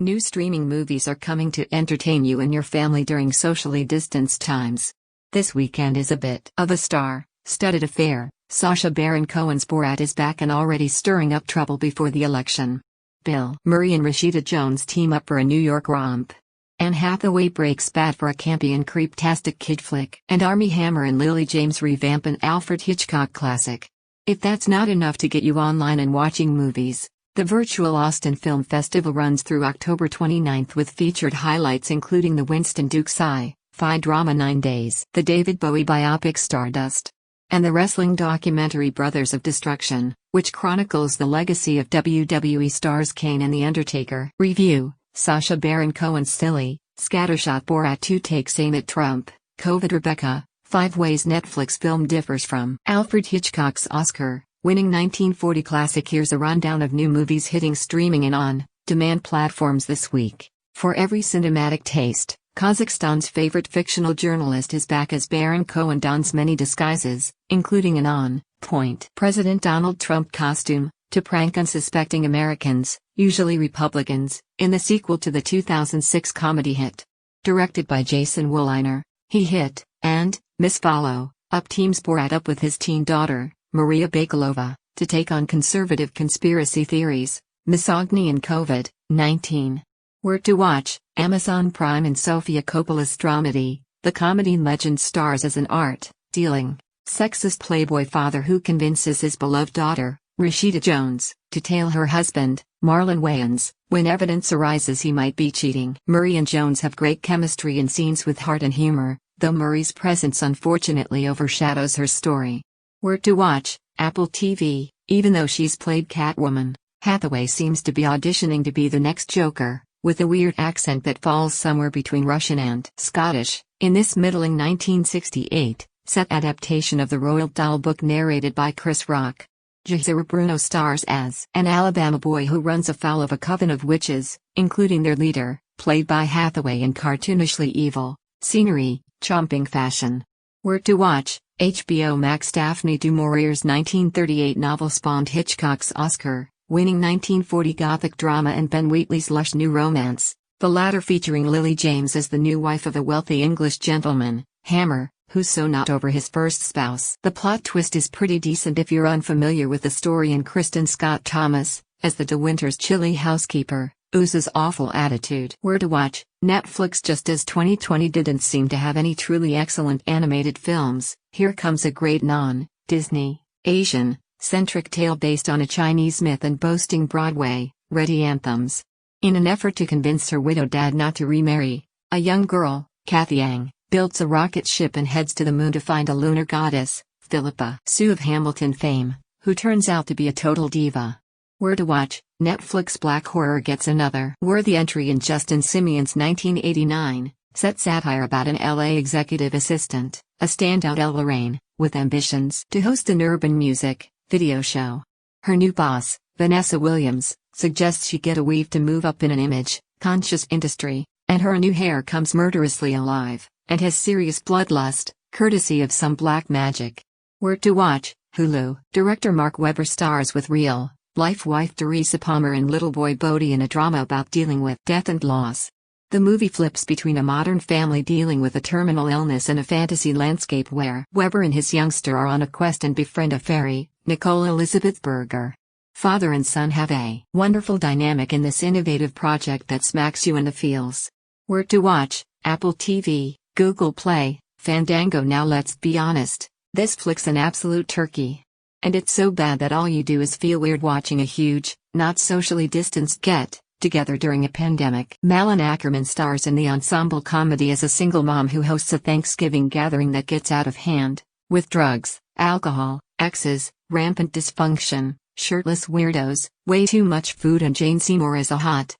New streaming movies are coming to entertain you and your family during socially distanced times. This weekend is a bit of a star-studded affair. Sacha Baron Cohen's Borat is back and already stirring up trouble before the election. Bill Murray and Rashida Jones team up for a New York romp. Anne Hathaway breaks bad for a campy and creep-tastic kid flick. And Armie Hammer and Lily James revamp an Alfred Hitchcock classic. If that's not enough to get you online and watching movies, the virtual Austin Film Festival runs through October 29 with featured highlights including the Winston Duke sci-fi drama 9 Days, the David Bowie biopic Stardust, and the wrestling documentary Brothers of Destruction, which chronicles the legacy of WWE stars Kane and The Undertaker. Review: Sacha Baron Cohen's silly, scattershot Borat 2 takes aim at Trump, COVID Rebecca, 5 ways Netflix film differs from Alfred Hitchcock's Oscar-winning 1940 classic. Here's a rundown of new movies hitting streaming and on-demand platforms this week. For every cinematic taste, Kazakhstan's favorite fictional journalist is back as Baron Cohen dons many disguises, including an on-point President Donald Trump costume, to prank unsuspecting Americans, usually Republicans, in the sequel to the 2006 comedy hit. Directed by Jason Woliner, He Hit, and Miss Follow Up teams Borat up with his teen daughter, Maria Bakalova, to take on conservative conspiracy theories, misogyny and COVID-19. Where to watch: Amazon Prime. And Sofia Coppola's dramedy, the comedy legend stars as an art-dealing, sexist playboy father who convinces his beloved daughter, Rashida Jones, to tail her husband, Marlon Wayans, when evidence arises he might be cheating. Murray and Jones have great chemistry in scenes with heart and humor, though Murray's presence unfortunately overshadows her story. Where to watch: Apple TV. Even though she's played Catwoman, Hathaway seems to be auditioning to be the next Joker, with a weird accent that falls somewhere between Russian and Scottish, in this middling 1968 set adaptation of the Roald Dahl book narrated by Chris Rock. Jahzar Bruno stars as an Alabama boy who runs afoul of a coven of witches, including their leader, played by Hathaway in cartoonishly evil scenery, chomping fashion. Where to watch: HBO Max. Daphne du Maurier's 1938 novel spawned Hitchcock's Oscar-winning 1940 Gothic drama and Ben Wheatley's lush new romance, the latter featuring Lily James as the new wife of a wealthy English gentleman, Hammer, who's so not over his first spouse. The plot twist is pretty decent if you're unfamiliar with the story, and Kristen Scott Thomas, as the De Winter's chilly housekeeper, oozes awful attitude. Where to watch: Netflix. Just as 2020 didn't seem to have any truly excellent animated films, here comes a great non-Disney, Asian-centric tale based on a Chinese myth and boasting Broadway-ready anthems. In an effort to convince her widowed dad not to remarry, a young girl, Kathy Yang, builds a rocket ship and heads to the moon to find a lunar goddess, Philippa Sue of Hamilton fame, who turns out to be a total diva. Where to watch: Netflix. Black Horror gets another worthy entry in Justin Simien's 1989 set satire about an LA executive assistant, a standout Elle Lorraine, with ambitions to host an urban music video show. Her new boss, Vanessa Williams, suggests she get a weave to move up in an image-conscious industry, and her new hair comes murderously alive, and has serious bloodlust, courtesy of some black magic. Where to watch: Hulu. Director Mark Webber stars with real-life wife Teresa Palmer and little boy Bodhi in a drama about dealing with death and loss. The movie flips between a modern family dealing with a terminal illness and a fantasy landscape where Webber and his youngster are on a quest and befriend a fairy, Nicole Elizabeth Berger. Father and son have a wonderful dynamic in this innovative project that smacks you in the feels. Where to watch: Apple TV, Google Play, Fandango. Now let's be honest, this flick's an absolute turkey. And it's so bad that all you do is feel weird watching a huge, not socially distanced get-together during a pandemic. Malin Ackerman stars in the ensemble comedy as a single mom who hosts a Thanksgiving gathering that gets out of hand, with drugs, alcohol, exes, rampant dysfunction, shirtless weirdos, way too much food, and Jane Seymour as a hot,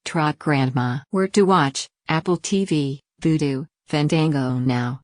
trot grandma. Where to watch: Apple TV, Vudu, Fandango. Now,